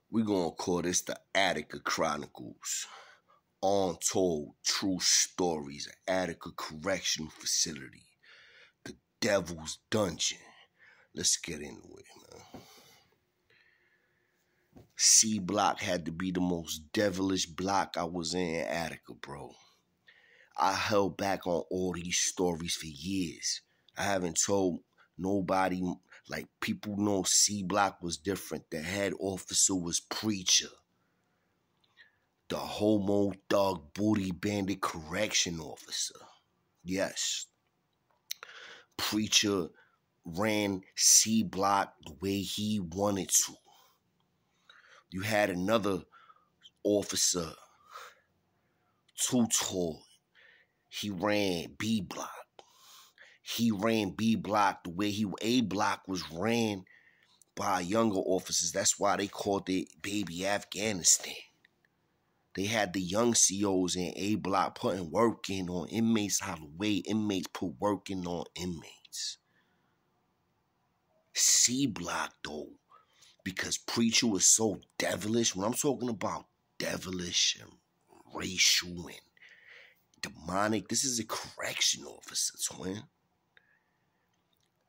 We're going to call this the Attica Chronicles. Untold true stories of Attica Correctional Facility. The Devil's Dungeon. Let's get into it, man. C block had to be the most devilish block I was in Attica, bro. I held back on all these stories for years. I haven't told nobody, like, people know C block was different. The head officer was Preacher. The homo thug booty bandit correction officer. Yes. Preacher ran C block the way he wanted to. You had another officer, Tutor. He ran B block. He ran B block the way A block was ran by younger officers. That's why they called it Baby Afghanistan. They had the young COs in A block putting work in on inmates how the way inmates put work in on inmates. C block though, because Preacher was so devilish. When I'm talking about devilish and racial and demonic, this is a correction officer, twin.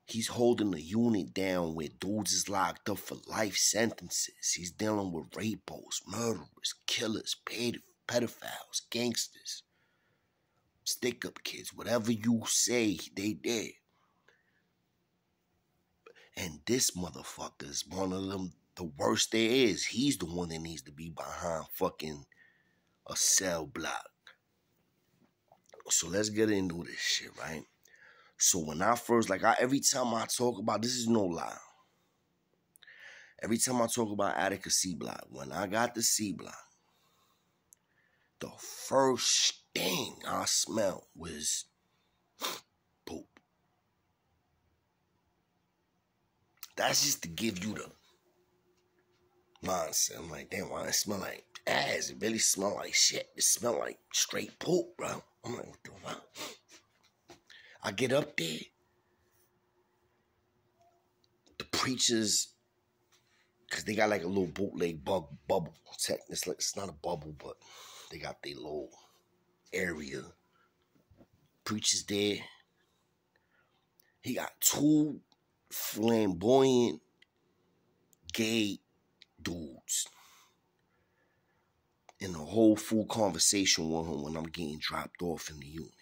He's holding the unit down where dudes is locked up for life sentences. He's dealing with rapos, murderers, killers, pedophiles, gangsters, stick-up kids. Whatever you say, they did. And this motherfucker is one of them, the worst there is. He's the one that needs to be behind fucking a cell block. So let's get into this shit, right? So when I first, every time I talk about, this is no lie. Every time I talk about Attica C block, when I got the C block, the first thing I smelled was poop. That's just to give you the mindset. I'm like, damn, why it smell like ass? It really smell like shit. It smell like straight poop, bro. I'm like, what the fuck? I get up there. The preachers, because they got like a little bootleg bubble. It's not a bubble, but they got their little area. Preachers there. He got two flamboyant gay dudes in a whole full conversation with him when I'm getting dropped off in the unit.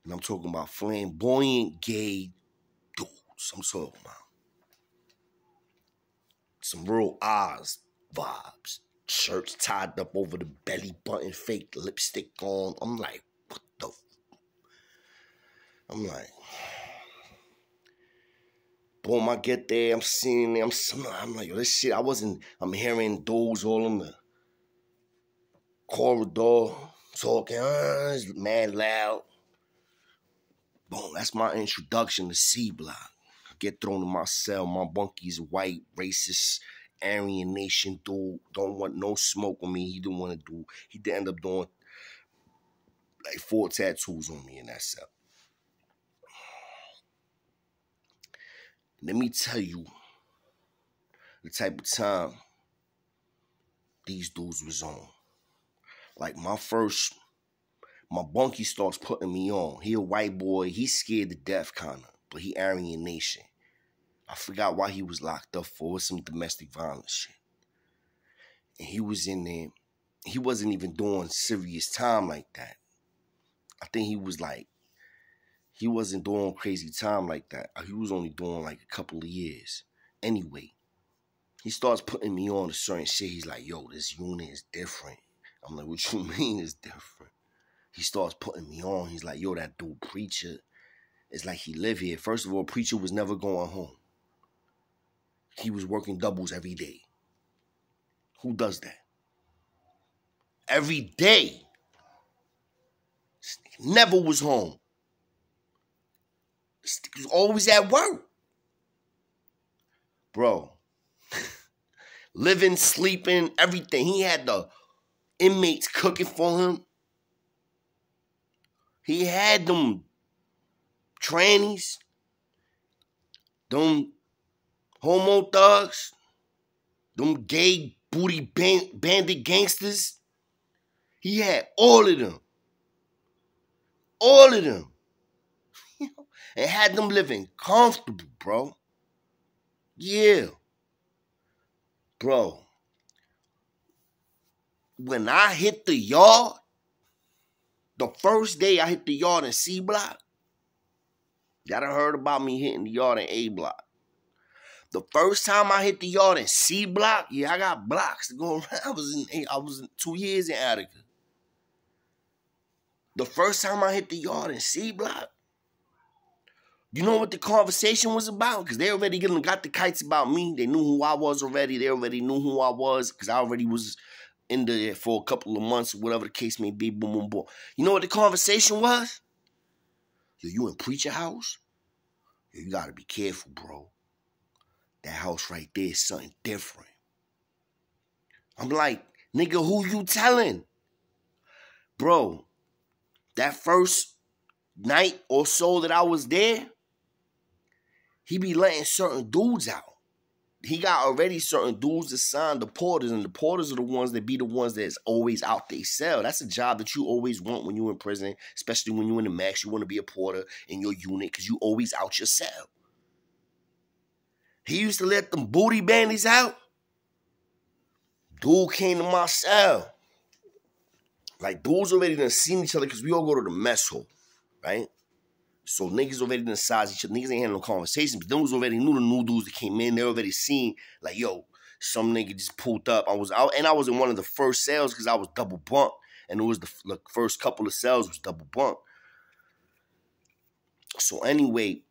And I'm talking about flamboyant gay dudes. I'm talking about some real Oz vibes. Shirts tied up over the belly button, fake lipstick on. I'm like, what the? I'm like, boom, I get there, I'm seeing them. I'm like, yo, this shit, I'm hearing dudes all in the corridor talking, it's mad loud. Boom, that's my introduction to C block. I get thrown in my cell. My bunky's white, racist, Aryan Nation dude. Don't want no smoke with me. He did end up doing like 4 tattoos on me in that cell. Let me tell you the type of time these dudes was on. Like my bunkie starts putting me on. He a white boy. He's scared to death, kind of. But he Aryan Nation. I forgot why he was locked up for. Some domestic violence shit. And he was in there. He wasn't even doing serious time like that. I think he wasn't doing crazy time like that. He was only doing like a couple of years. Anyway, he starts putting me on to certain shit. He's like, yo, this unit is different. I'm like, what you mean it's different? He starts putting me on. He's like, yo, that dude Preacher, it's like he live here. First of all, Preacher was never going home. He was working doubles every day. Who does that? Every day. Never was home. He was always at work. Bro. Living, sleeping, everything. He had the inmates cooking for him. He had them trannies, them homo thugs, them gay bandit gangsters. He had all of them. All of them. And had them living comfortable, bro. Yeah. Bro. When I hit the yard, the first day I hit the yard in C Block, y'all done heard about me hitting the yard in A Block. The first time I hit the yard in C Block, yeah, I got blocks to go around. I was in 2 years in Attica. The first time I hit the yard in C Block, you know what the conversation was about? Because they already got the kites about me. They knew who I was already. They already knew who I was because I already was in there for a couple of months, whatever the case may be, boom, boom, boom. You know what the conversation was? Yo, you in Preacher House? Yo, you got to be careful, bro. That house right there is something different. I'm like, nigga, who you telling? Bro, that first night or so that I was there, he be letting certain dudes out. He got already certain dudes that signed the porters, and the porters are the ones that be the ones that's always out they cell. That's a job that you always want when you're in prison, especially when you're in the max. You want to be a porter in your unit because you always out your cell. He used to let them booty bandits out. Dude came to my cell. Like, dudes already done seen each other because we all go to the mess hall, right? So niggas already done size each other. Niggas ain't had no conversation, but those already knew the new dudes that came in. They already seen, like, yo, some nigga just pulled up. I was in one of the first cells because I was double bunk. And it was the first couple of cells was double bunk. So anyway,